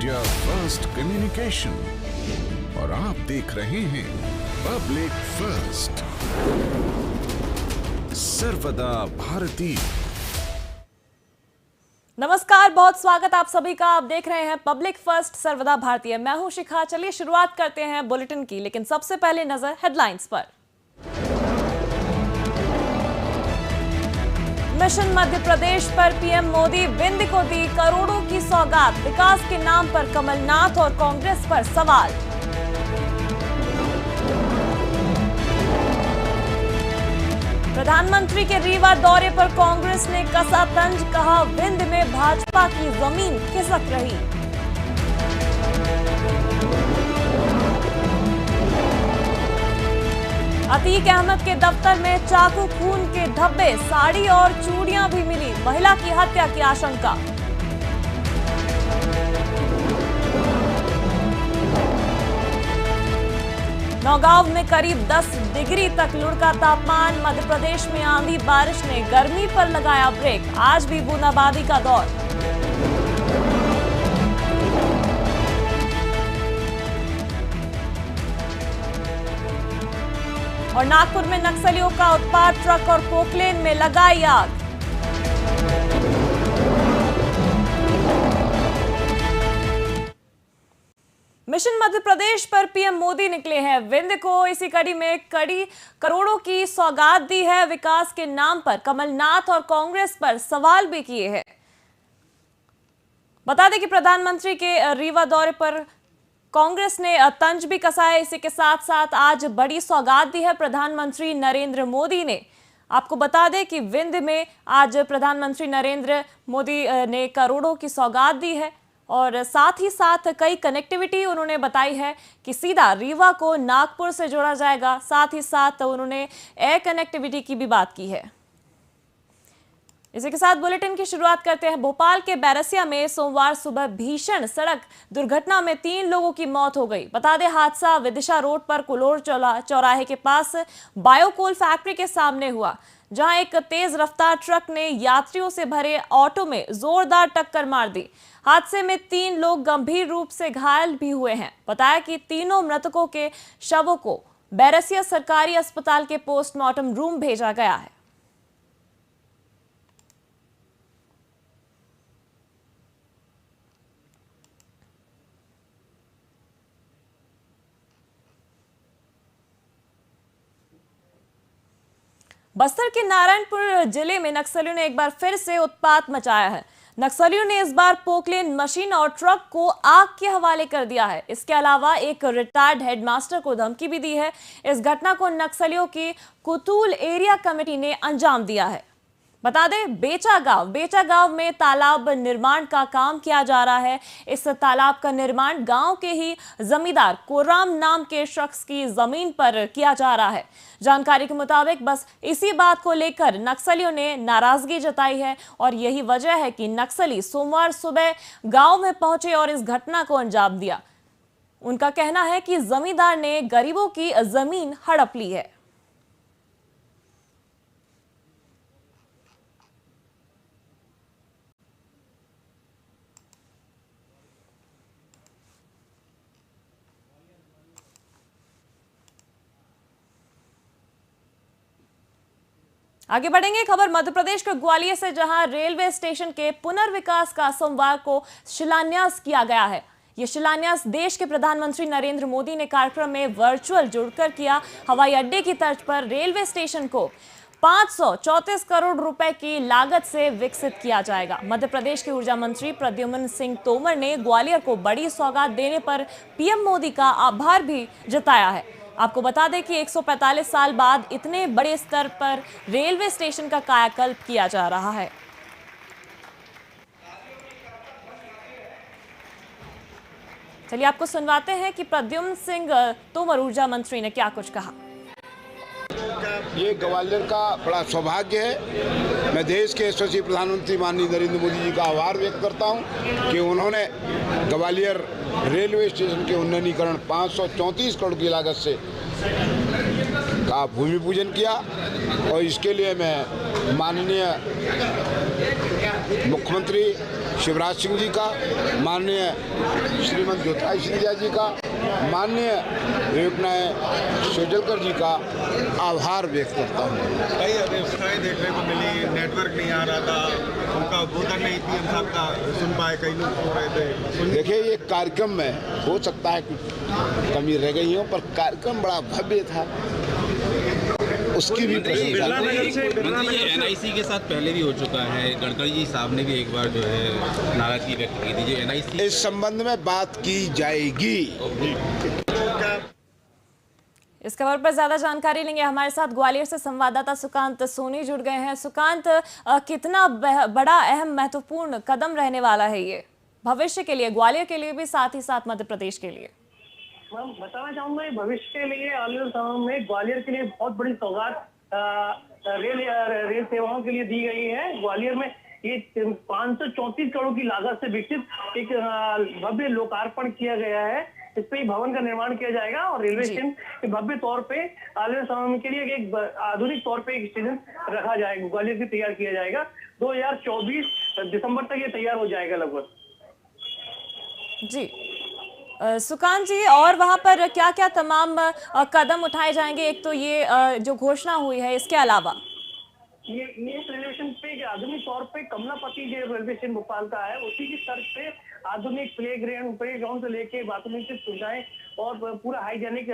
India first communication और आप देख रहे हैं पब्लिक फर्स्ट, सर्वदा भारतीय। नमस्कार, बहुत स्वागत आप सभी का। आप देख रहे हैं पब्लिक फर्स्ट, सर्वदा भारतीय। मैं हूं शिखा। चलिए शुरुआत करते हैं बुलेटिन की, लेकिन सबसे पहले नजर हेडलाइंस पर। मिशन मध्य प्रदेश पर पीएम मोदी विंध्य को दी करोड़ों की सौगात, विकास के नाम पर कमलनाथ और कांग्रेस पर सवाल। प्रधानमंत्री के रीवा दौरे पर कांग्रेस ने कसा तंज, कहा विंध्य में भाजपा की जमीन खिसक रही। अतीक अहमद के दफ्तर में चाकू, खून के धब्बे, साड़ी और चूड़ियां भी मिली, महिला की हत्या की आशंका। नौगांव में करीब 10 डिग्री तक लुढ़का तापमान, मध्य प्रदेश में आंधी बारिश ने गर्मी पर लगाया ब्रेक, आज भी बूंदाबांदी का दौर। और नागपुर में नक्सलियों का उत्पात, ट्रक और पोकलेन में लगाई आग। मिशन मध्य प्रदेश पर पीएम मोदी निकले हैं विंध्य को। इसी कड़ी में करोड़ों की सौगात दी है, विकास के नाम पर कमलनाथ और कांग्रेस पर सवाल भी किए हैं। बता दें कि प्रधानमंत्री के रीवा दौरे पर कांग्रेस ने तंज भी कसा है। इसी के साथ साथ आज बड़ी सौगात दी है प्रधानमंत्री नरेंद्र मोदी ने। आपको बता दें कि विंध्य में आज प्रधानमंत्री नरेंद्र मोदी ने करोड़ों की सौगात दी है और साथ ही साथ कई कनेक्टिविटी उन्होंने बताई है कि सीधा रीवा को नागपुर से जोड़ा जाएगा। साथ ही साथ उन्होंने एयर कनेक्टिविटी की भी बात की है। इसी के साथ बुलेटिन की शुरुआत करते हैं। भोपाल के बैरसिया में सोमवार सुबह भीषण सड़क दुर्घटना में 3 लोगों की मौत हो गई। बता दें, हादसा विदिशा रोड पर कुलोर चौराहे के पास बायोकोल फैक्ट्री के सामने हुआ, जहां एक तेज रफ्तार ट्रक ने यात्रियों से भरे ऑटो में जोरदार टक्कर मार दी। हादसे में 3 लोग गंभीर रूप से घायल भी हुए हैं। बताया कि तीनों मृतकों के शवों को बैरसिया सरकारी अस्पताल के पोस्टमार्टम रूम भेजा गया है। बस्तर के नारायणपुर जिले में नक्सलियों ने एक बार फिर से उत्पात मचाया है। नक्सलियों ने इस बार पोकलेन मशीन और ट्रक को आग के हवाले कर दिया है। इसके अलावा एक रिटायर्ड हेडमास्टर को धमकी भी दी है। इस घटना को नक्सलियों की कुतूल एरिया कमेटी ने अंजाम दिया है। बता दें, बेचा गांव में तालाब निर्माण का काम किया जा रहा है। इस तालाब का निर्माण गांव के ही जमींदार कोराम नाम के शख्स की जमीन पर किया जा रहा है। जानकारी के मुताबिक बस इसी बात को लेकर नक्सलियों ने नाराजगी जताई है और यही वजह है कि नक्सली सोमवार सुबह गांव में पहुंचे और इस घटना को अंजाम दिया। उनका कहना है कि जमींदार ने गरीबों की जमीन हड़प ली है। आगे बढ़ेंगे, खबर मध्य प्रदेश के ग्वालियर से, जहां रेलवे स्टेशन के पुनर्विकास का सोमवार को शिलान्यास किया गया है। यह शिलान्यास देश के प्रधानमंत्री नरेंद्र मोदी ने कार्यक्रम में वर्चुअल जुड़कर किया। हवाई अड्डे की तर्ज पर रेलवे स्टेशन को 534 करोड़ रुपए की लागत से विकसित किया जाएगा। मध्य प्रदेश के ऊर्जा मंत्री प्रद्युम्न सिंह तोमर ने ग्वालियर को बड़ी सौगात देने पर पीएम मोदी का आभार भी जताया है। आपको बता दें कि 145 साल बाद इतने बड़े स्तर पर रेलवे स्टेशन का कायाकल्प किया जा रहा है। चलिए आपको सुनवाते हैं कि प्रद्युम्न सिंह तोमर ऊर्जा मंत्री ने क्या कुछ कहा। ये ग्वालियर का बड़ा सौभाग्य है। मैं देश के यशस्वी प्रधानमंत्री माननीय नरेंद्र मोदी जी का आभार व्यक्त करता हूं कि उन्होंने ग्वालियर रेलवे स्टेशन के उन्नयनीकरण 534 करोड़ की लागत से का भूमि पूजन किया और इसके लिए मैं माननीय मुख्यमंत्री शिवराज सिंह जी का, माननीय श्रीमती ज्योतिरादित्य सिंधिया जी का, माननीय विवेक शेजवलकर जी का आभार व्यक्त करता हूँ। कई अव्यवस्थाएं देखने को मिली, नेटवर्क नहीं आ रहा था, उनका उद्बोधन नहीं पीएम साहब का सुन पाए, कई लोग सो रहे थे। देखिए, ये कार्यक्रम में हो सकता है कुछ कमी रह गई हो, पर कार्यक्रम बड़ा भव्य था, उसकी भी मंत्री एनआईसी के साथ पहले भी हो चुका है। गडकरी जी साहब ने भी एक बार जो है नाराजगी व्यक्त की थी। जो एनआईसी, इस संबंध में बात की जाएगी। इस खबर पर ज्यादा जानकारी लेंगे। हमारे साथ ग्वालियर से संवाददाता सुकांत सोनी जुड़ गए हैं। सुकांत, कितना बड़ा अहम महत्वपूर्ण कदम रहने वाला है ये भविष्य के लिए, ग्वालियर के लिए भी, साथ ही साथ मध्य प्रदेश के लिए? मैं बताना चाहूंगा भविष्य के लिए आने समय में ग्वालियर के लिए बहुत बड़ी सौगात रेल सेवाओं के लिए दी गई है। ग्वालियर में ये 534 करोड़ की लागत से विकसित एक भव्य लोकार्पण किया गया है। इस पे भवन का निर्माण किया जाएगा और रेलवे स्टेशन भव्य तौर पे आने वाले समय के लिए एक आधुनिक तौर पे एक स्टेशन रखा जाएगा, ग्वालियर से तैयार किया जाएगा। 2024 दिसंबर तक ये तैयार हो जाएगा लगभग। जी सुकांत जी, और वहां पर क्या क्या तमाम कदम उठाए जाएंगे? एक तो ये जो घोषणा हुई है, इसके अलावा ये रेलवे स्टेशन पे आधुनिक तौर पे कमलापति जो रेलवे स्टेशन भोपाल का है, उसी की तर्ज पे आधुनिक प्ले ग्राउंड से लेके बाथरूम की सुविधाएं और पूरा हाइजेनिक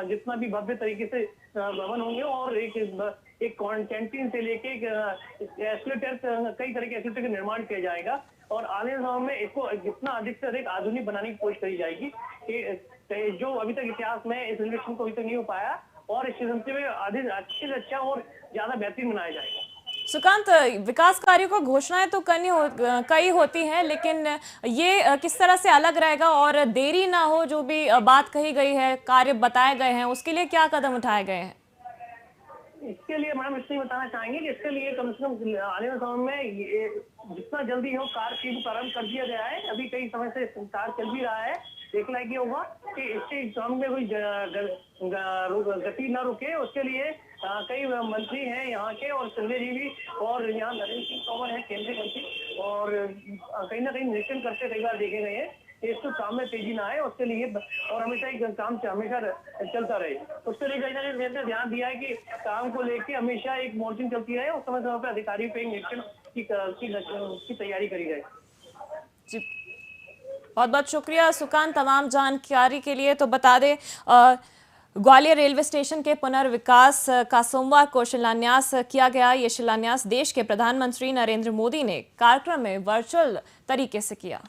जितना भी भव्य तरीके से भवन होंगे, और एक कैंटीन से लेके एस्केलेटर, कई तरह के एस्केलेटर का निर्माण किया जाएगा। और आने वाले समय में इसको जितना अधिक से अधिक आधुनिक बनाने की कोशिश करी जाएगी, कि जो अभी तक इतिहास में इस रेलवे स्टेशन को अभी तक नहीं हो पाया, और इस स्टेशन से अच्छे से अच्छा और ज्यादा बेहतरीन बनाया जाएगा। सुकांत, विकास कार्यों को घोषणाएं तो कई होती हैं, लेकिन ये किस तरह से अलग रहेगा और देरी ना हो, जो भी बात कही गई है, कार्य बताए गए हैं, उसके लिए क्या कदम उठाए गए हैं? इसके लिए मैडम इसलिए बताना चाहेंगे कि इसके लिए कम से कम आने वाले समय में जितना जल्दी हो कार्य को प्रारंभ कर दिया गया है। अभी कई समय से कार्य चल भी रहा है। देखना ये होगा कि इसके काम में कोई गति न रुके। उसके लिए कई मंत्री हैं यहाँ के, और संजय जी भी, और यहाँ नरेंद्र सिंह तोमर है केंद्रीय मंत्री, और कहीं ना कहीं निरीक्षण करते कई बार देखे गए हैं। इसको काम में तेजी ना आए उसके लिए, और हमेशा एक काम हमेशा चलता रहे, उसके लिए कहीं ना कहीं ध्यान दिया है कि काम को लेके हमेशा एक मॉनिटरिंग चलती रहे और समय समय पर अधिकारी पे निरीक्षण की तैयारी करी जाए। जी, बहुत बहुत शुक्रिया सुकांत तमाम जानकारी के लिए। तो बता दें, ग्वालियर रेलवे स्टेशन के पुनर्विकास का सोमवार को शिलान्यास किया गया। ये शिलान्यास देश के प्रधानमंत्री नरेंद्र मोदी ने कार्यक्रम में वर्चुअल तरीके से किया।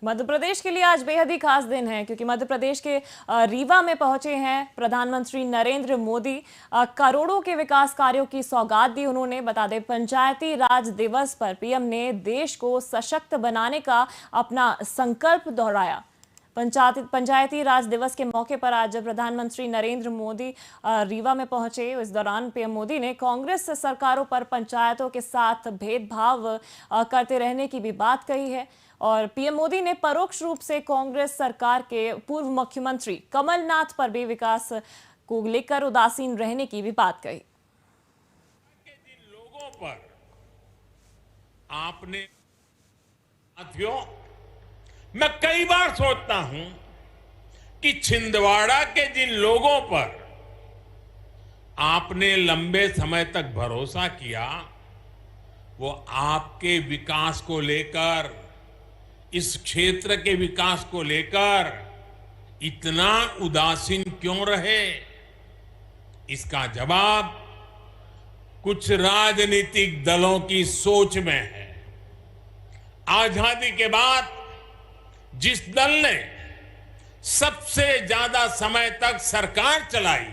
मध्य प्रदेश के लिए आज बेहद ही खास दिन है, क्योंकि मध्य प्रदेश के रीवा में पहुंचे हैं प्रधानमंत्री नरेंद्र मोदी। करोड़ों के विकास कार्यों की सौगात दी उन्होंने। बता दें, पंचायती राज दिवस पर पीएम ने देश को सशक्त बनाने का अपना संकल्प दोहराया। पंचायती राज दिवस के मौके पर आज प्रधानमंत्री नरेंद्र मोदी रीवा में पहुंचे। इस दौरान पीएम मोदी ने कांग्रेस सरकारों पर पंचायतों के साथ भेदभाव करते रहने की भी बात कही है, और पीएम मोदी ने परोक्ष रूप से कांग्रेस सरकार के पूर्व मुख्यमंत्री कमलनाथ पर भी विकास को लेकर उदासीन रहने की भी बात कही। जिन लोगों पर आपने, साथियों, मैं कई बार सोचता हूं कि छिंदवाड़ा के जिन लोगों पर आपने लंबे समय तक भरोसा किया, वो आपके विकास को लेकर, इस क्षेत्र के विकास को लेकर इतना उदासीन क्यों रहे? इसका जवाब कुछ राजनीतिक दलों की सोच में है। आजादी के बाद जिस दल ने सबसे ज्यादा समय तक सरकार चलाई,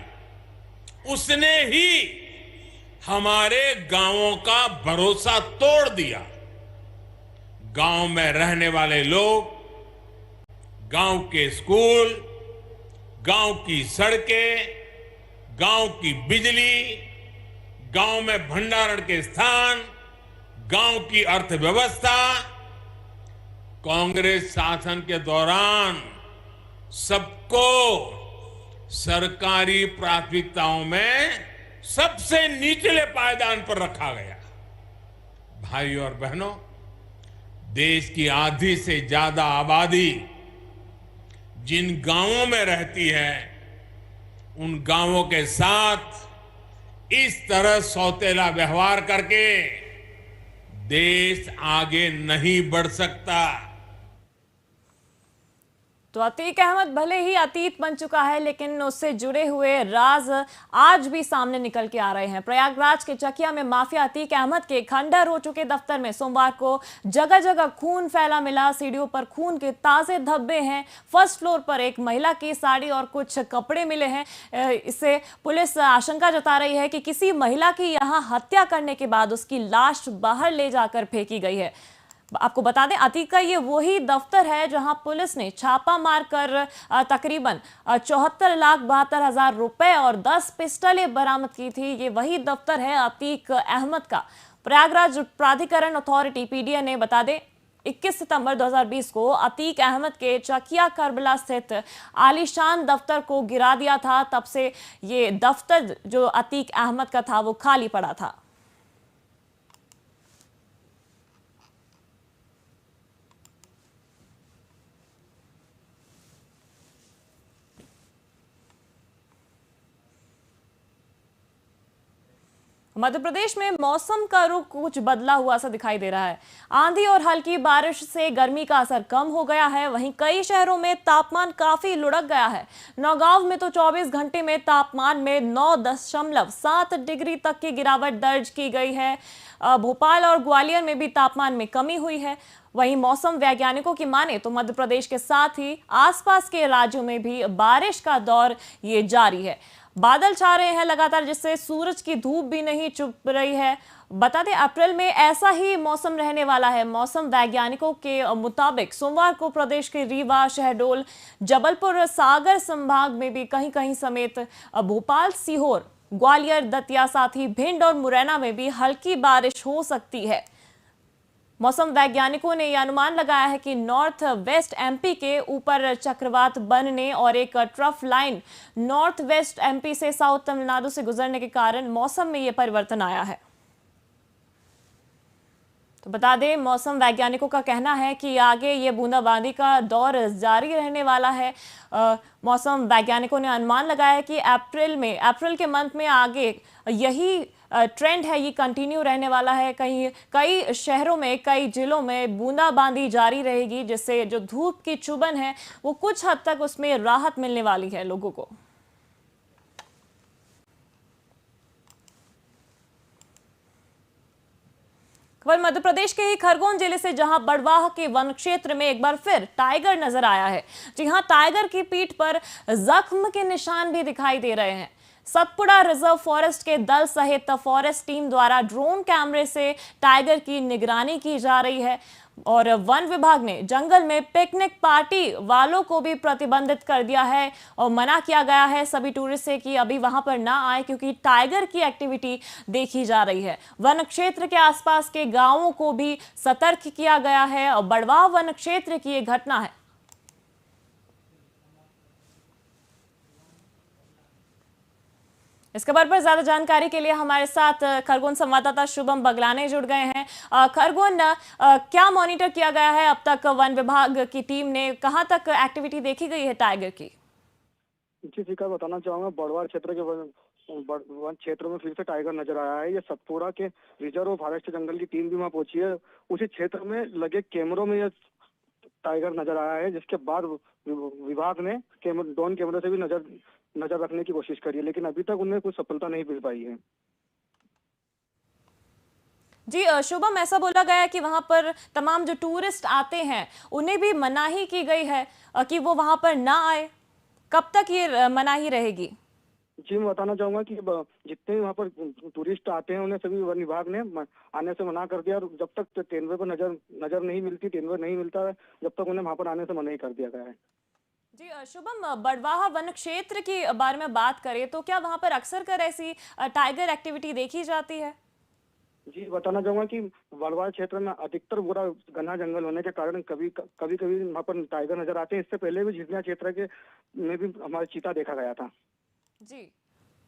उसने ही हमारे गांवों का भरोसा तोड़ दिया। गांव में रहने वाले लोग, गांव के स्कूल, गांव की सड़कें, गांव की बिजली, गांव में भंडारण के स्थान, गांव की अर्थव्यवस्था, कांग्रेस शासन के दौरान सबको सरकारी प्राथमिकताओं में सबसे निचले पायदान पर रखा गया। भाइयों और बहनों, देश की आधी से ज्यादा आबादी जिन गांवों में रहती है, उन गांवों के साथ इस तरह सौतेला व्यवहार करके देश आगे नहीं बढ़ सकता। तो अतीक अहमद भले ही अतीत बन चुका है, लेकिन उससे जुड़े हुए राज आज भी सामने निकल के आ रहे हैं। प्रयागराज के चकिया में माफिया अतीक अहमद के खंडहर हो चुके दफ्तर में सोमवार को जगह जगह खून फैला मिला। सीढ़ियों पर खून के ताजे धब्बे हैं। फर्स्ट फ्लोर पर एक महिला की साड़ी और कुछ कपड़े मिले हैं। इससे पुलिस आशंका जता रही है कि किसी महिला की यहां हत्या करने के बाद उसकी लाश बाहर ले जाकर फेंकी गई है। आपको बता दें, अतीक का ये वही दफ्तर है जहां पुलिस ने छापा मारकर तकरीबन 74,72,000 रुपए और 10 पिस्टलें बरामद की थी। ये वही दफ्तर है अतीक अहमद का। प्रयागराज प्राधिकरण अथॉरिटी पीडीए ने बता दें 21 सितंबर 2020 को अतीक अहमद के चकिया करबला स्थित आलीशान दफ्तर को गिरा दिया था। तब से ये दफ्तर जो अतीक अहमद का था वो खाली पड़ा था। मध्य प्रदेश में मौसम का रुख कुछ बदला हुआ सा दिखाई दे रहा है। आंधी और हल्की बारिश से गर्मी का असर कम हो गया है। वहीं कई शहरों में तापमान काफी लुढ़क गया है। नौगांव में तो 24 घंटे में तापमान में 9.7 डिग्री तक की गिरावट दर्ज की गई है। भोपाल और ग्वालियर में भी तापमान में कमी हुई है। वहीं मौसम वैज्ञानिकों की माने तो मध्य प्रदेश के साथ ही आसपास के राज्यों में भी बारिश का दौर ये जारी है। बादल छा रहे हैं लगातार, जिससे सूरज की धूप भी नहीं छुप रही है। बता दें, अप्रैल में ऐसा ही मौसम रहने वाला है। मौसम वैज्ञानिकों के मुताबिक सोमवार को प्रदेश के रीवा, शहडोल, जबलपुर, सागर संभाग में भी कहीं कहीं समेत भोपाल, सीहोर, ग्वालियर, दतिया, साथ ही भिंड और मुरैना में भी हल्की बारिश हो सकती है। मौसम वैज्ञानिकों ने यह अनुमान लगाया है कि नॉर्थ वेस्ट एमपी के ऊपर चक्रवात बनने और एक trough line north west MP से साउथ तमिलनाडु से गुजरने के कारण मौसम में यह परिवर्तन आया है। तो बता दें, मौसम वैज्ञानिकों का कहना है कि आगे ये बूंदाबांदी का दौर जारी रहने वाला है। मौसम वैज्ञानिकों ने अनुमान लगाया है कि अप्रैल के मंथ में आगे यही ट्रेंड है, ये कंटिन्यू रहने वाला है। कई शहरों में, कई जिलों में बूंदाबांदी जारी रहेगी, जिससे जो धूप की चुभन है वो कुछ हद तक उसमें राहत मिलने वाली है लोगों को। खबर मध्य प्रदेश के ही खरगोन जिले से, जहां बड़वाह के वन क्षेत्र में एक बार फिर टाइगर नजर आया है। जी हां, टाइगर की पीठ पर जख्म के निशान भी दिखाई दे रहे हैं। सतपुड़ा रिजर्व फॉरेस्ट के दल सहित फॉरेस्ट टीम द्वारा ड्रोन कैमरे से टाइगर की निगरानी की जा रही है और वन विभाग ने जंगल में पिकनिक पार्टी वालों को भी प्रतिबंधित कर दिया है और मना किया गया है सभी टूरिस्ट से कि अभी वहां पर ना आए, क्योंकि टाइगर की एक्टिविटी देखी जा रही है। वन क्षेत्र के आसपास के गांवों को भी सतर्क किया गया है और बड़वाह वन क्षेत्र की ये घटना है। इस खबर पर ज्यादा जानकारी के लिए हमारे साथ खरगोन संवाददाता शुभम बगलाने जुड़ गए हैं। खरगोन, क्या मॉनिटर किया गया है अब तक वन विभाग की टीम ने? कहां तक एक्टिविटी देखी गई है टाइगर की? जी का बताना चाहूंगा, बड़वार क्षेत्र के वन क्षेत्र में फिर से टाइगर नजर आया है। ये सतपुड़ा के रिजर्व फॉरेस्ट जंगल की टीम भी वहाँ पहुंची है। उसी क्षेत्र में लगे कैमरों में ये टाइगर नजर आया है, जिसके बाद विभाग ने ड्रोन कैमरे से भी नजर रखने की कोशिश करी है, लेकिन अभी तक उन्हें कुछ सफलता नहीं मिल पाई है। जी शुभम, ऐसा बोला गया है कि वहां पर तमाम जो टूरिस्ट आते हैं उन्हें भी मनाही की गई है कि वो वहां पर ना आए। कब तक ये मनाही रहेगी? जी मैं बताना चाहूंगा कि जितने भी वहाँ पर टूरिस्ट आते हैं उन्हें सभी वन विभाग ने आने से मना कर दिया और जब तक तेंदुए पर नजर नहीं मिलती, तेंदुआ नहीं मिलता है, जब तक उन्हें वहाँ पर आने से मना ही कर दिया गया है। जी शुभम, बड़वाह वन क्षेत्र के बारे में बात करें तो क्या वहां पर अक्सर कर ऐसी टाइगर एक्टिविटी देखी जाती है? जी, बताना चाहूंगा कि बड़वाल क्षेत्र में अधिकतर पूरा घना जंगल होने के कारण कभी कभी वहाँ पर टाइगर नजर आते हैं। इससे पहले भी झिझिया क्षेत्र के में भी हमारे चीता देखा गया था। जी,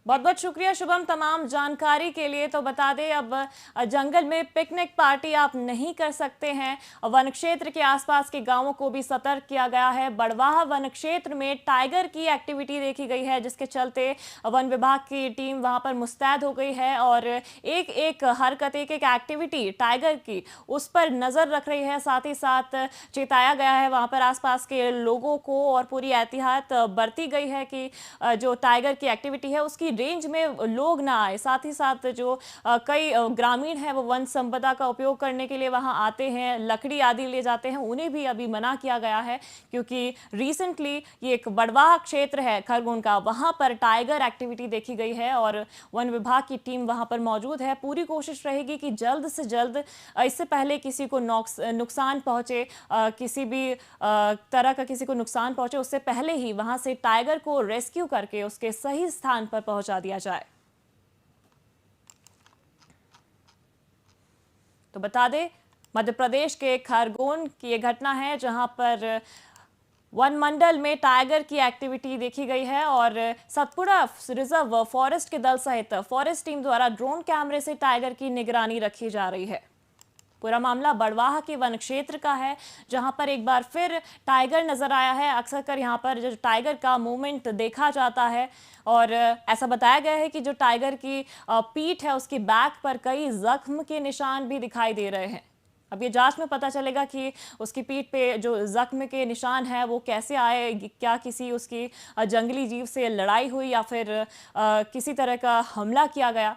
बहुत बहुत शुक्रिया शुभम तमाम जानकारी के लिए। तो बता दें, अब जंगल में पिकनिक पार्टी आप नहीं कर सकते हैं। वन क्षेत्र के आसपास के गांवों को भी सतर्क किया गया है। बड़वाह वन क्षेत्र में टाइगर की एक्टिविटी देखी गई है, जिसके चलते वन विभाग की टीम वहां पर मुस्तैद हो गई है और एक एक हरकत, एक एक एक्टिविटी टाइगर की, उस पर नजर रख रही है। साथ ही साथ चेताया गया है वहां पर आसपास के लोगों को और पूरी एहतियात बरती गई है कि जो टाइगर की एक्टिविटी है उसकी रेंज में लोग ना आए। साथ ही साथ जो कई ग्रामीण हैं वो वन संपदा का उपयोग करने के लिए वहां आते हैं, लकड़ी आदि ले जाते हैं, उन्हें भी अभी मना किया गया है, क्योंकि रिसेंटली ये एक बड़वाह क्षेत्र है खरगोन का, वहां पर टाइगर एक्टिविटी देखी गई है और वन विभाग की टीम वहां पर मौजूद है। पूरी कोशिश रहेगी कि जल्द से जल्द, इससे पहले किसी को नुकसान पहुंचे, किसी भी तरह का किसी को नुकसान पहुंचे, उससे पहले ही वहां से टाइगर को रेस्क्यू करके उसके सही स्थान पर पहुंचा दिया जाए। तो बता दें, मध्य प्रदेश के खरगोन की ये घटना है, जहां पर वन मंडल में टाइगर की एक्टिविटी देखी गई है और सतपुड़ा रिजर्व फॉरेस्ट के दल सहित फॉरेस्ट टीम द्वारा ड्रोन कैमरे से टाइगर की निगरानी रखी जा रही है। पूरा मामला बड़वाह के वन क्षेत्र का है, जहां पर एक बार फिर टाइगर नजर आया है। अक्सर कर यहां पर जो टाइगर का मूवमेंट देखा जाता है और ऐसा बताया गया है कि जो टाइगर की पीठ है उसकी बैक पर कई जख्म के निशान भी दिखाई दे रहे हैं। अब ये जांच में पता चलेगा कि उसकी पीठ पे जो जख्म के निशान है वो कैसे आए, क्या किसी उसकी जंगली जीव से लड़ाई हुई या फिर किसी तरह का हमला किया गया।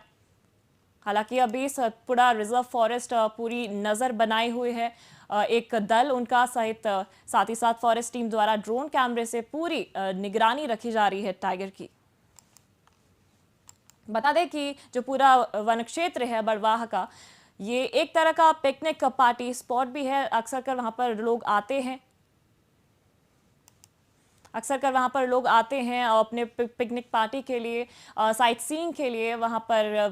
हालांकि अभी सतपुड़ा रिजर्व फॉरेस्ट पूरी नज़र बनाई हुई है, एक दल उनका सहित, साथ ही साथ फॉरेस्ट टीम द्वारा ड्रोन कैमरे से पूरी निगरानी रखी जा रही है टाइगर की। बता दें कि जो पूरा वन क्षेत्र है बड़वाह का, ये एक तरह का पिकनिक पार्टी स्पॉट भी है। अक्सर कर वहां पर लोग आते हैं, अपने पिकनिक पार्टी के लिए, साइट सीइंग के लिए, वहां पर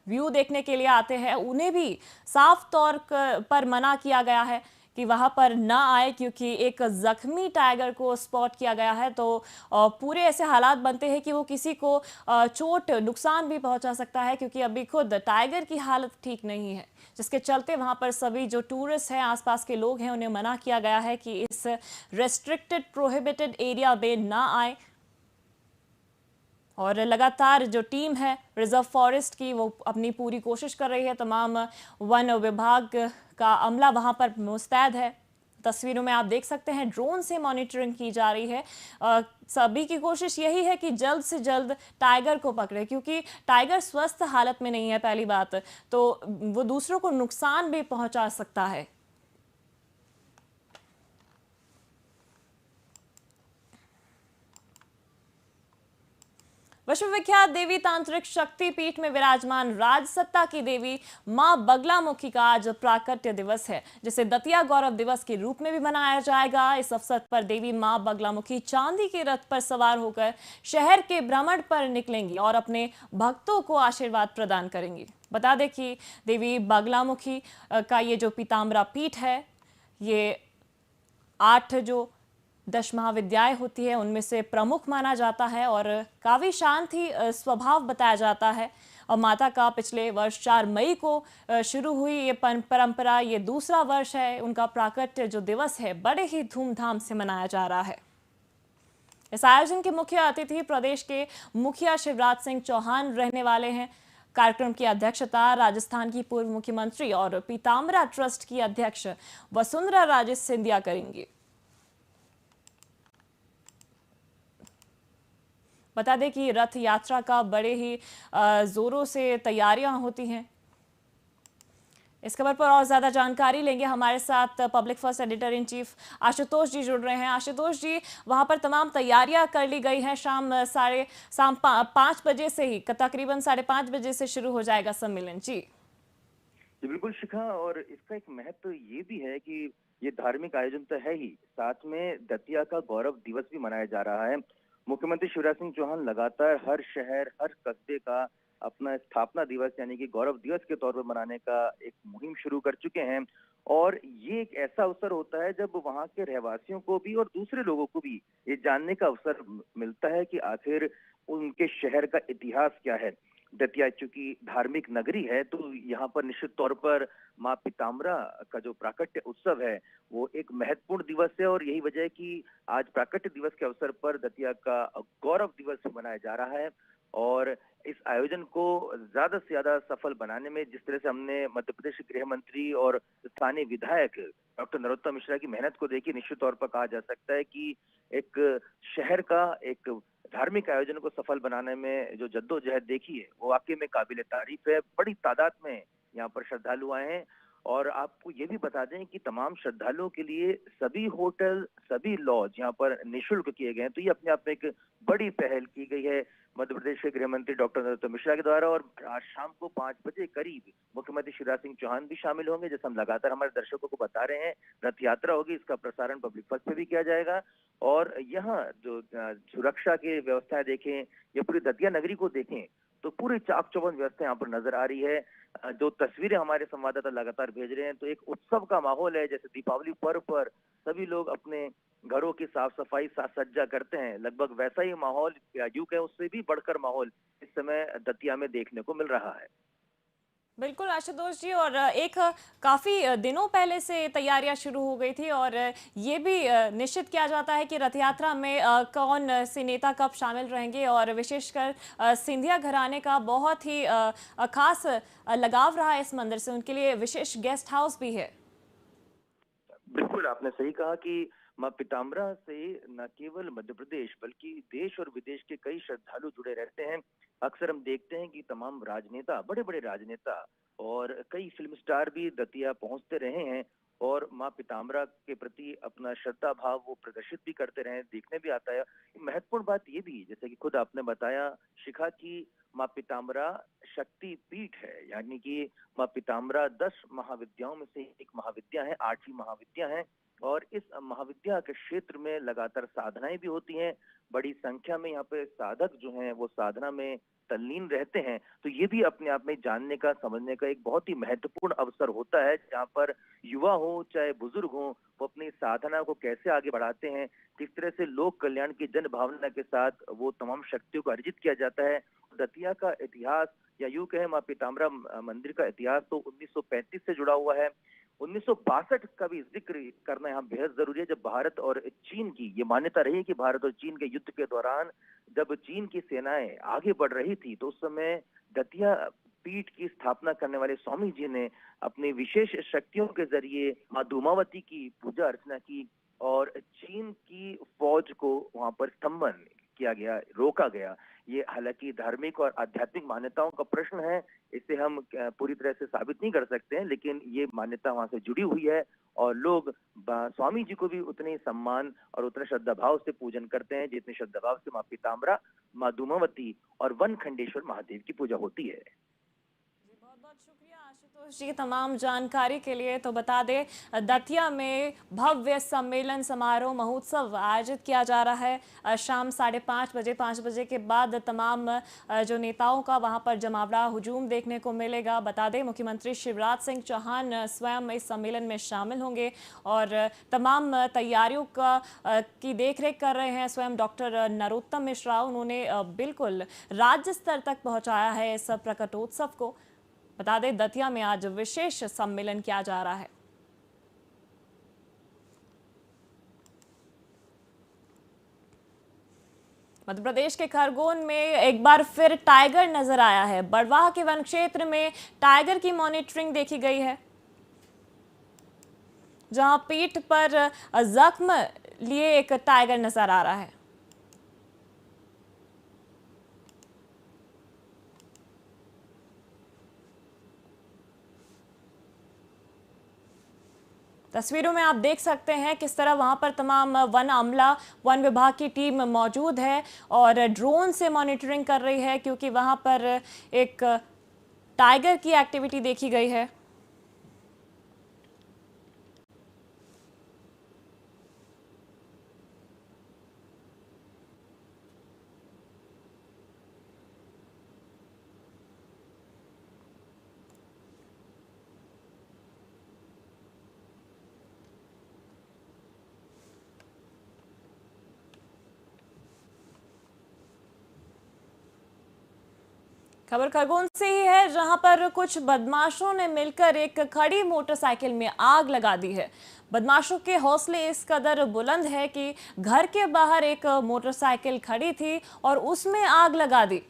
व्यू देखने के लिए आते हैं। उन्हें भी साफ तौर पर मना किया गया है कि वहां पर ना आए, क्योंकि एक जख्मी टाइगर को स्पॉट किया गया है। तो पूरे ऐसे हालात बनते हैं कि वो किसी को चोट नुकसान भी पहुंचा सकता है, क्योंकि अभी खुद टाइगर की हालत ठीक नहीं है, जिसके चलते वहां पर सभी जो टूरिस्ट हैं, आसपास के लोग हैं, उन्हें मना किया गया है कि इस रेस्ट्रिक्टेड प्रोहिबिटेड एरिया में ना आए। और लगातार जो टीम है रिजर्व फॉरेस्ट की, वो अपनी पूरी कोशिश कर रही है। तमाम वन विभाग का अमला वहां पर मुस्तैद है। तस्वीरों में आप देख सकते हैं ड्रोन से मॉनिटरिंग की जा रही है। सभी की कोशिश यही है कि जल्द से जल्द टाइगर को पकड़े, क्योंकि टाइगर स्वस्थ हालत में नहीं है पहली बात, तो वो दूसरों को नुकसान भी पहुंचा सकता है। विश्वविख्यात देवी तांत्रिक शक्तिपीठ में विराजमान राजसत्ता की देवी मां बगलामुखी का आज प्राकट्य दिवस है, जिसे दतिया गौरव दिवस के रूप में भी मनाया जाएगा। इस अवसर पर देवी मां बगलामुखी चांदी के रथ पर सवार होकर शहर के भ्रमण पर निकलेंगी और अपने भक्तों को आशीर्वाद प्रदान करेंगी। बता दें कि देवी बगलामुखी का ये जो पीताम्बरा पीठ है, ये 8 जो 10 महाविद्याएं होती है उनमें से प्रमुख माना जाता है और काफ़ी शांत ही स्वभाव बताया जाता है। और माता का पिछले वर्ष 4 मई को शुरू हुई ये परंपरा, ये दूसरा वर्ष है। उनका प्राकट्य जो दिवस है बड़े ही धूमधाम से मनाया जा रहा है। इस आयोजन के मुख्य अतिथि प्रदेश के मुखिया शिवराज सिंह चौहान रहने वाले हैं। कार्यक्रम की अध्यक्षता राजस्थान की पूर्व मुख्यमंत्री और पीताम्बरा ट्रस्ट की अध्यक्ष वसुंधरा राजे सिंधिया करेंगी। बता दें कि रथ यात्रा का बड़े ही जोरों से तैयारियां होती हैं। इस खबर पर और ज्यादा जानकारी लेंगे। हमारे साथ public first editor in chief Ashutosh ji जुड़ रहे हैं। आशुतोष जी, वहां पर तमाम तैयारियां कर ली गई हैं। शाम 5 बजे से ही, तकरीबन 5:30 बजे से शुरू हो जाएगा सम्मेलन। जी बिल्कुल शिखा, और इसका एक महत्व ये भी है कि ये धार्मिक आयोजन तो है ही, साथ में दतिया का गौरव दिवस भी मनाया जा रहा है। मुख्यमंत्री शिवराज सिंह चौहान लगातार हर शहर, हर कस्बे का अपना स्थापना दिवस यानी कि गौरव दिवस के तौर पर मनाने का एक मुहिम शुरू कर चुके हैं। और ये एक ऐसा अवसर होता है जब वहाँ के रहवासियों को भी और दूसरे लोगों को भी ये जानने का अवसर मिलता है कि आखिर उनके शहर का इतिहास क्या है। दतिया चूंकि धार्मिक नगरी है तो यहाँ पर निश्चित तौर पर माँ पीताम्बरा का जो प्राकट्य उत्सव है वो एक महत्वपूर्ण दिवस है। और यही वजह है कि आज प्राकट्य दिवस के अवसर पर दतिया का गौरव दिवस मनाया जा रहा है। और इस आयोजन को ज्यादा से ज्यादा सफल बनाने में जिस तरह से हमने मध्य प्रदेश के गृह मंत्री और स्थानीय विधायक डॉक्टर नरोत्तम मिश्रा की मेहनत को देखी, निश्चित तौर पर कहा जा सकता है कि एक शहर का एक धार्मिक आयोजन को सफल बनाने में जो जद्दोजहद देखी है वो वाकई में काबिले तारीफ है। बड़ी तादाद में यहाँ पर श्रद्धालु आए हैं। और आपको ये भी बता दें कि तमाम श्रद्धालुओं के लिए सभी होटल, सभी लॉज यहाँ पर निःशुल्क किए गए हैं। तो ये अपने आप में एक बड़ी पहल की गई है मध्य प्रदेश के गृह मंत्री डॉक्टर नरोत्तम मिश्रा के द्वारा। और आज शाम को 5 बजे करीब मुख्यमंत्री शिवराज सिंह चौहान भी शामिल होंगे। जैसे हम लगातार हमारे दर्शकों को बता रहे हैं, रथ यात्रा होगी, इसका प्रसारण पब्लिक फर्स्ट पे भी किया जाएगा। और यहाँ जो सुरक्षा की व्यवस्थाएं देखें या पूरी दतिया नगरी को देखें तो पूरी चाक चौबंद व्यवस्था यहाँ पर नजर आ रही है। जो तस्वीरें हमारे संवाददाता लगातार भेज रहे हैं तो एक उत्सव का माहौल है। जैसे दीपावली पर्व पर सभी लोग अपने घरों की साफ सफाई साज सज्जा करते हैं, लगभग वैसा ही माहौल या यूं कहें उससे भी बढ़कर माहौल इस समय दतिया में देखने को मिल रहा है। बिल्कुल आशुतोष जी, और एक काफ़ी दिनों पहले से तैयारियां शुरू हो गई थी और ये भी निश्चित किया जाता है कि रथ यात्रा में कौन से नेता कब शामिल रहेंगे। और विशेषकर सिंधिया घराने का बहुत ही खास लगाव रहा है इस मंदिर से, उनके लिए विशेष गेस्ट हाउस भी है। बिल्कुल आपने सही कहा कि माँ पीताम्बरा से न केवल मध्य प्रदेश बल्कि देश और विदेश के कई श्रद्धालु जुड़े रहते हैं। अक्सर हम देखते हैं कि तमाम राजनेता, बड़े बड़े राजनेता और कई फिल्म स्टार भी दतिया पहुंचते रहे हैं और माँ पीताम्बरा के प्रति अपना श्रद्धा भाव वो प्रदर्शित भी करते रहे, देखने भी आता है। महत्वपूर्ण बात ये भी जैसे कि खुद आपने बताया शिखा की माँ पीताम्बरा शक्ति पीठ है, यानी कि माँ पीताम्बरा 10 महाविद्याओं में से एक महाविद्या है, 8वीं महाविद्या है। और इस महाविद्या के क्षेत्र में लगातार साधनाएं भी होती हैं। बड़ी संख्या में यहाँ पे साधक जो हैं वो साधना में तल्लीन रहते हैं। तो ये भी अपने आप में जानने का, समझने का एक बहुत ही महत्वपूर्ण अवसर होता है जहाँ पर युवा हो चाहे बुजुर्ग हो वो अपनी साधना को कैसे आगे बढ़ाते हैं, किस तरह से लोक कल्याण की जन भावना के साथ वो तमाम शक्तियों को अर्जित किया जाता है। दतिया का इतिहास या यूं कहें माँ पीताम्बरा मंदिर का इतिहास तो 1935 से जुड़ा हुआ है। 1962 का भी जिक्र करना यहाँ बेहद जरूरी है, जब भारत और चीन की ये मान्यता रही कि भारत और चीन के युद्ध के दौरान जब चीन की सेनाएं आगे बढ़ रही थी तो उस समय दतिया पीठ की स्थापना करने वाले स्वामी जी ने अपनी विशेष शक्तियों के जरिए माँ धूमावती की पूजा अर्चना की और चीन की फौज को वहां पर स्तंभन किया गया, रोका गया। ये हालांकि धार्मिक और आध्यात्मिक मान्यताओं का प्रश्न है, इसे हम पूरी तरह से साबित नहीं कर सकते हैं, लेकिन ये मान्यता वहां से जुड़ी हुई है और लोग स्वामी जी को भी उतने ही सम्मान और उतने श्रद्धा भाव से पूजन करते हैं जितने श्रद्धा भाव से माँ पीताम्बरा, माँ धूमावती और वन खंडेश्वर महादेव की पूजा होती है। बहुत बहुत शुक्रिया आशुतोष जी तमाम जानकारी के लिए। तो बता दें दतिया में भव्य सम्मेलन समारोह महोत्सव आयोजित किया जा रहा है शाम 5:30 बजे। 5 बजे के बाद तमाम जो नेताओं का वहां पर जमावड़ा हुजूम देखने को मिलेगा। बता दें मुख्यमंत्री शिवराज सिंह चौहान स्वयं इस सम्मेलन में शामिल होंगे और तमाम तैयारियों की देखरेख कर रहे हैं स्वयं डॉक्टर नरोत्तम मिश्रा। उन्होंने बिल्कुल राज्य स्तर तक पहुंचाया है इस प्रकटोत्सव को। बता दें दतिया में आज विशेष सम्मेलन किया जा रहा है। मध्य प्रदेश के खरगोन में एक बार फिर टाइगर नजर आया है। बड़वाह के वन क्षेत्र में टाइगर की मॉनिटरिंग देखी गई है, जहां पीठ पर जख्म लिए एक टाइगर नजर आ रहा है। तस्वीरों में आप देख सकते हैं किस तरह वहां पर तमाम वन अमला, वन विभाग की टीम मौजूद है और ड्रोन से मॉनिटरिंग कर रही है, क्योंकि वहां पर एक टाइगर की एक्टिविटी देखी गई है। खबर खरगोन से ही है, जहां पर कुछ बदमाशों ने मिलकर एक खड़ी मोटरसाइकिल में आग लगा दी है। बदमाशों के हौसले इस कदर बुलंद है कि घर के बाहर एक मोटरसाइकिल खड़ी थी और उसमें आग लगा दी।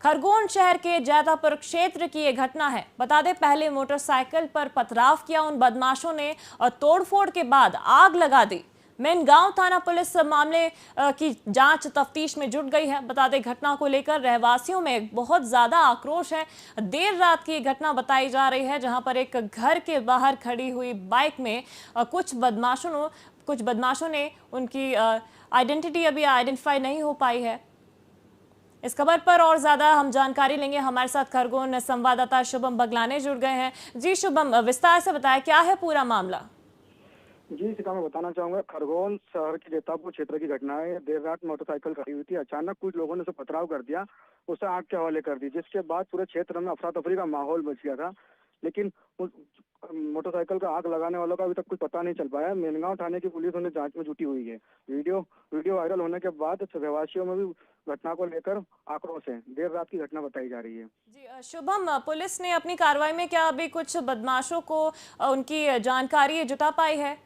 खरगोन शहर के जैतापुर क्षेत्र की ये घटना है। बता दें, पहले मोटरसाइकिल पर पथराव किया उन बदमाशों ने और तोड़फोड़ के बाद आग लगा दी। मेनगांव थाना पुलिस मामले की जांच तफ्तीश में जुट गई है। बता दें, घटना को लेकर रहवासियों में बहुत ज्यादा आक्रोश है। देर रात की घटना बताई जा रही है, जहां पर एक घर के बाहर खड़ी हुई बाइक में कुछ बदमाशों ने उनकी आइडेंटिटी अभी आइडेंटिफाई नहीं हो पाई है। इस खबर पर और ज्यादा हम जानकारी लेंगे। हमारे साथ खरगोन संवाददाता शुभम बगलाने जुड़ गए हैं। जी शुभम, विस्तार से बताया क्या है पूरा मामला। जी शिका, मैं बताना चाहूंगा, खरगोन शहर के जैतापुर क्षेत्र की घटना है। देर रात मोटरसाइकिल खड़ी हुई थी, अचानक कुछ लोगों ने उसे पथराव कर दिया, उसे आग के हवाले कर दी, जिसके बाद पूरे क्षेत्र में अफरा तफरी का माहौल मच गया था। लेकिन उस मोटरसाइकिल का आग लगाने वालों का अभी तक कुछ पता नहीं चल पाया। मेनगांव थाने की पुलिस उन्हें जांच में जुटी हुई है। वीडियो वायरल होने के बाद रहवासियों में भी घटना को लेकर आक्रोश है। देर रात की घटना बताई जा रही है। जी शुभम, पुलिस ने अपनी कार्रवाई में क्या अभी कुछ बदमाशों को उनकी जानकारी जुटा पाई है?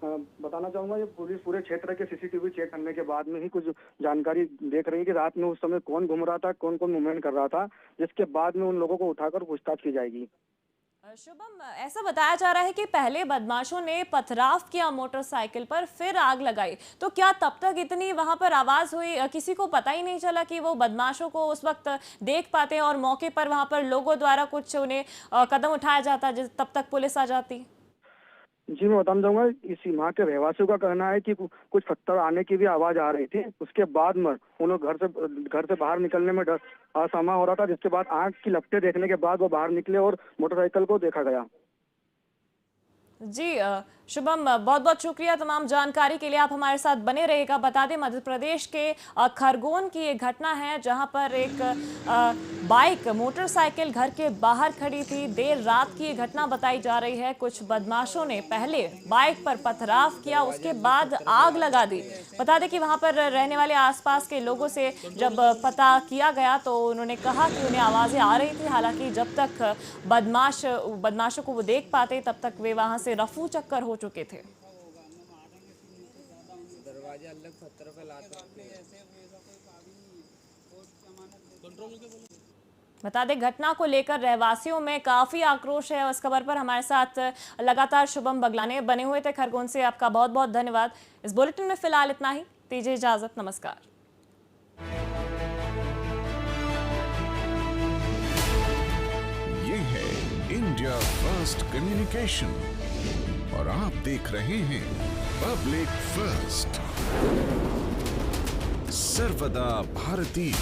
बताना चाहूंगा, ये पुलिस पूरे क्षेत्र के सीसीटीवी चेक करने के बाद में ही कुछ जानकारी देख रही है कि रात में उस समय कौन घूम रहा था, कौन कौन मूवमेंट कर रहा था, जिसके बाद में उन लोगों को उठाकर पूछताछ की जाएगी। शुभम, ऐसा बताया जा रहा है कि पहले बदमाशों ने पथराव किया मोटरसाइकिल पर, फिर आग लगाई, तो क्या तब तक इतनी वहां पर आवाज हुई, किसी को पता ही नहीं चला कि वो बदमाशों को उस वक्त देख पाते और मौके पर वहां पर लोगों द्वारा कुछ उन्हें कदम उठाया जाता तब तक पुलिस आ जाती? जी मैं बताना चाहूंगा, इस वहाँ के रहवासियों का कहना है कि कुछ पत्थर आने की भी आवाज आ रही थी। उसके बाद में उन्हें घर से बाहर निकलने में डर असहमा हो रहा था, जिसके बाद आग की लपटें देखने के बाद वो बाहर निकले और मोटरसाइकिल को देखा गया। जी शुभम, बहुत बहुत शुक्रिया तमाम जानकारी के लिए। आप हमारे साथ बने रहेगा। बता दें, मध्य प्रदेश के खरगोन की ये घटना है, जहां पर एक बाइक मोटरसाइकिल घर के बाहर खड़ी थी। देर रात की ये घटना बताई जा रही है। कुछ बदमाशों ने पहले बाइक पर पथराव किया, उसके बाद आग लगा दी। बता दें कि वहां पर रहने वाले आसपास के लोगों से जब पता किया गया तो उन्होंने कहा कि उन्हें आवाज़ें आ रही थी। हालांकि जब तक बदमाशों को वो देख पाते, तब तक वे वहां से रफू चक्कर हो चुके थे। बता दें, घटना को लेकर रहवासियों में काफी आक्रोश है। उस खबर पर हमारे साथ लगातार शुभम बगलाने बने हुए थे खरगोन से। आपका बहुत बहुत धन्यवाद। इस बुलेटिन में फिलहाल इतना ही। दीजिए इजाजत, नमस्कार। ये है इंडिया फर्स्ट कम्युनिकेशन और आप देख रहे हैं पब्लिक फर्स्ट, सर्वदा भारतीय।